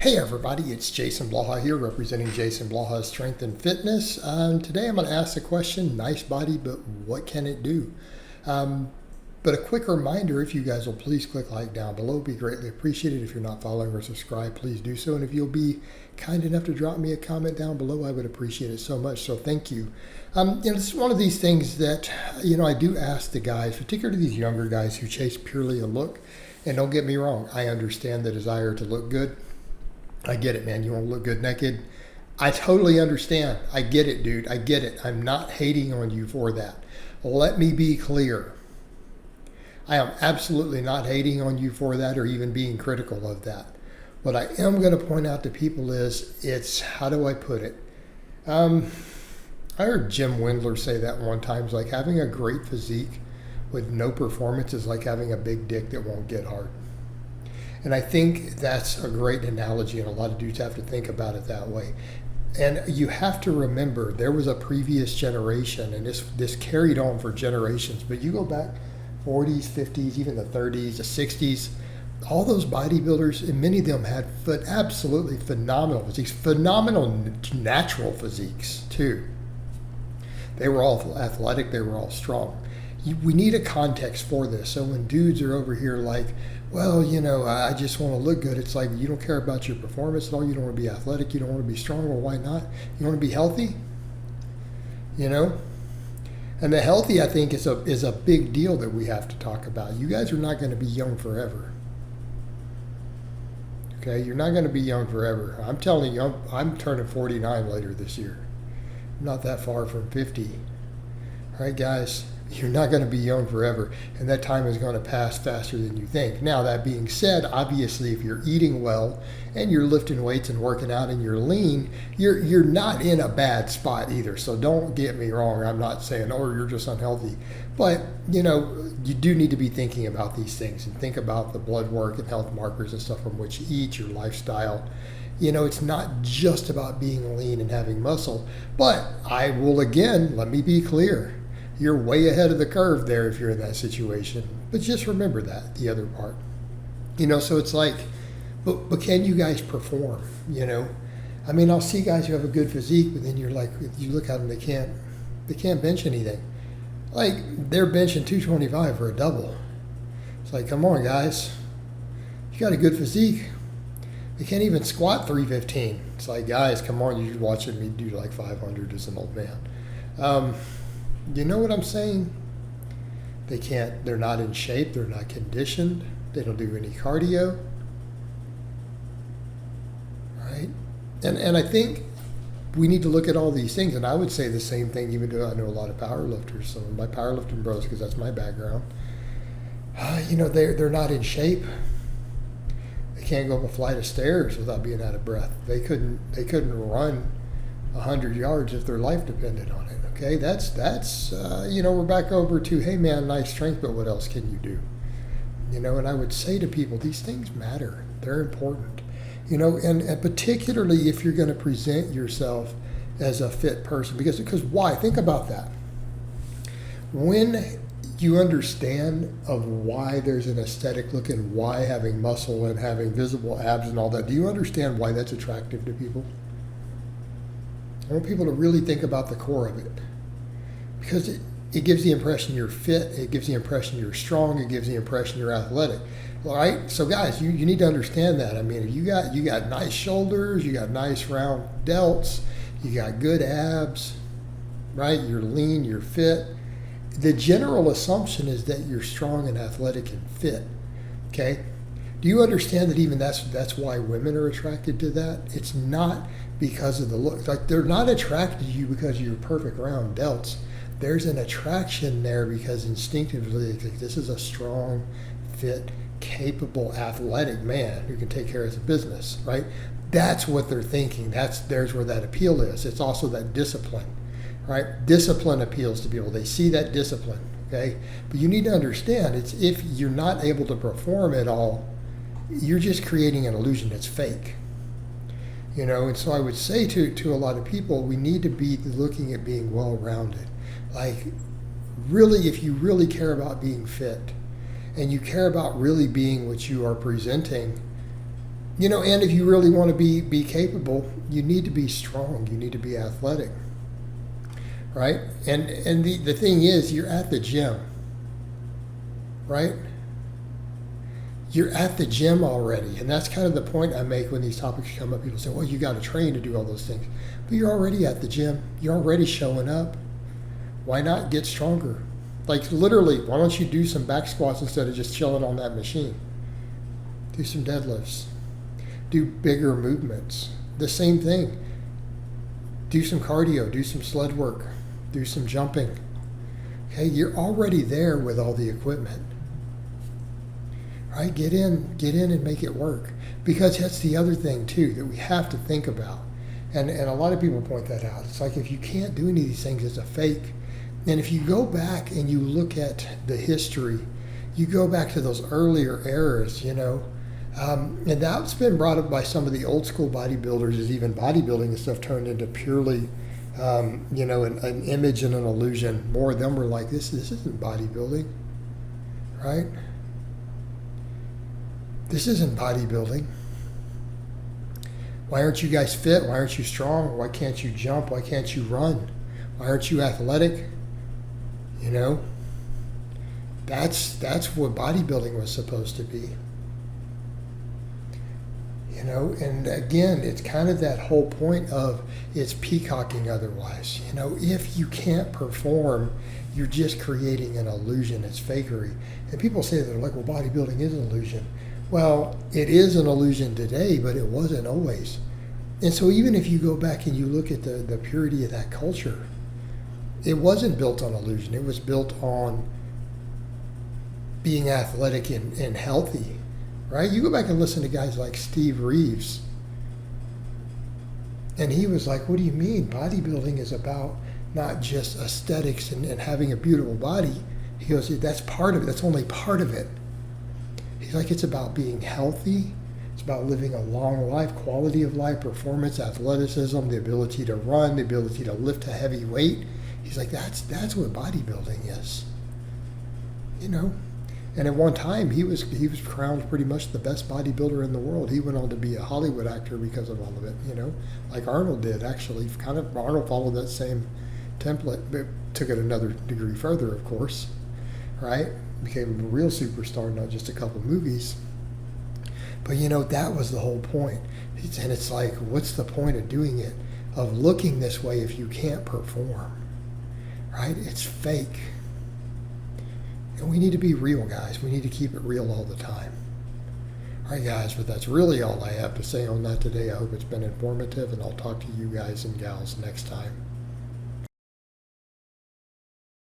Hey everybody, it's Jason Blaha here representing Jason Blaha Strength and Fitness. Today I'm going to ask the question, nice body, but what can it do? But a quick reminder, if you guys will please click like down below, it'd be greatly appreciated. If you're not following or subscribed, please do so. And if you'll be kind enough to drop me a comment down below, I would appreciate it so much. So thank you. It's one of these things that, I do ask the guys, particularly these younger guys who chase purely a look. And don't get me wrong, I understand the desire to look good. I get it, man. You want to look good naked? I totally understand. I get it, dude. I get it. I'm not hating on you for that. Let me be clear. I am absolutely not hating on you for that or even being critical of that. What I am going to point out to people is, how do I put it? I heard Jim Wendler say that one time. It's like having a great physique with no performance is like having a big dick that won't get hard. And I think that's a great analogy, and a lot of dudes have to think about it that way. And you have to remember, there was a previous generation, and this carried on for generations. But you go back 40s, 50s, even the 30s, the 60s, all those bodybuilders, and many of them had absolutely phenomenal physiques, phenomenal natural physiques too. They were all athletic, they were all strong. We need a context for this. So when dudes are over here like, well, I just want to look good. It's like, you don't care about your performance at all. You don't want to be athletic. You don't want to be strong. Well, why not? You want to be healthy? And the healthy, I think, is a big deal that we have to talk about. You guys are not going to be young forever. Okay? You're not going to be young forever. I'm telling you, I'm turning 49 later this year. I'm not that far from 50. All right, guys? You're not going to be young forever, and that time is going to pass faster than you think. Now, that being said, obviously, if you're eating well and you're lifting weights and working out and you're lean, you're not in a bad spot either. So don't get me wrong. I'm not saying, oh, you're just unhealthy. But, you do need to be thinking about these things and think about the blood work and health markers and stuff from which you eat, your lifestyle. It's not just about being lean and having muscle. But I will, again, let me be clear. You're way ahead of the curve there if you're in that situation. But just remember that, the other part. So it's like, but can you guys perform, I'll see guys who have a good physique, but then you're like, you look at them, they can't bench anything. Like, they're benching 225 for a double. It's like, come on, guys. You got a good physique. They can't even squat 315. It's like, guys, come on, you're watching me do like 500 as an old man. You know what I'm saying? They're not in shape, they're not conditioned, they don't do any cardio. Right? And I think we need to look at all these things, and I would say the same thing, even though I know a lot of power lifters, some of my powerlifting bros, because that's my background. They're not in shape. They can't go up a flight of stairs without being out of breath. They couldn't run 100 yards if their life depended on it. Okay, that's we're back over to, hey man, nice strength, but what else can you do? And I would say to people, these things matter. They're important. And particularly if you're going to present yourself as a fit person, because why? Think about that. When you understand of why there's an aesthetic look and why having muscle and having visible abs and all that, do you understand why that's attractive to people? I want people to really think about the core of it, because it gives the impression you're fit, it gives the impression you're strong, it gives the impression you're athletic. All right, so guys, you need to understand that. If you got nice shoulders, you got nice round delts, you got good abs, right? You're lean, you're fit. The general assumption is that you're strong and athletic and fit. Okay? Do you understand that even that's why women are attracted to that? It's not because of the look. Like, they're not attracted to you because of your perfect round delts. There's an attraction there because instinctively, this is a strong, fit, capable, athletic man who can take care of his business, right? That's what they're thinking. There's where that appeal is. It's also that discipline, right? Discipline appeals to people. They see that discipline, okay? But you need to understand, it's if you're not able to perform at all, you're just creating an illusion that's fake. And so I would say to a lot of people, we need to be looking at being well-rounded. Like, really, if you really care about being fit and you care about really being what you are presenting, And if you really want to be capable, you need to be strong. You need to be athletic, right? And the thing is, you're at the gym, right? You're at the gym already. And that's kind of the point I make when these topics come up. People say, well, you got to train to do all those things. But you're already at the gym. You're already showing up. Why not get stronger? Like literally, why don't you do some back squats instead of just chilling on that machine? Do some deadlifts. Do bigger movements. The same thing. Do some cardio. Do some sled work. Do some jumping. Okay, you're already there with all the equipment. Right? Get in and make it work. Because that's the other thing too that we have to think about. And a lot of people point that out. It's like if you can't do any of these things, it's a fake. And if you go back and you look at the history, you go back to those earlier eras, and that's been brought up by some of the old school bodybuilders, is even bodybuilding and stuff turned into purely, an image and an illusion. More of them were like, this isn't bodybuilding, right? This isn't bodybuilding. Why aren't you guys fit? Why aren't you strong? Why can't you jump? Why can't you run? Why aren't you athletic? That's what bodybuilding was supposed to be. And again, it's kind of that whole point of it's peacocking otherwise. If you can't perform, you're just creating an illusion. It's fakery. And people say they're like, well, bodybuilding is an illusion. Well, it is an illusion today, but it wasn't always. And so even if you go back and you look at the purity of that culture, it wasn't built on illusion. It was built on being athletic and healthy, right? You go back and listen to guys like Steve Reeves, and he was like, what do you mean? Bodybuilding is about not just aesthetics and having a beautiful body. He goes, that's part of it. That's only part of it. He's like, it's about being healthy. It's about living a long life, quality of life, performance, athleticism, the ability to run, the ability to lift a heavy weight. He's like, that's what bodybuilding is. And at one time, he was crowned pretty much the best bodybuilder in the world. He went on to be a Hollywood actor because of all of it, like Arnold did, actually. Arnold followed that same template, but took it another degree further, of course, right? Became a real superstar, not just a couple movies. But, that was the whole point. And it's like, what's the point of doing it, of looking this way if you can't perform, right? It's fake. And we need to be real, guys. We need to keep it real all the time. All right, guys, but that's really all I have to say on that today. I hope it's been informative, and I'll talk to you guys and gals next time.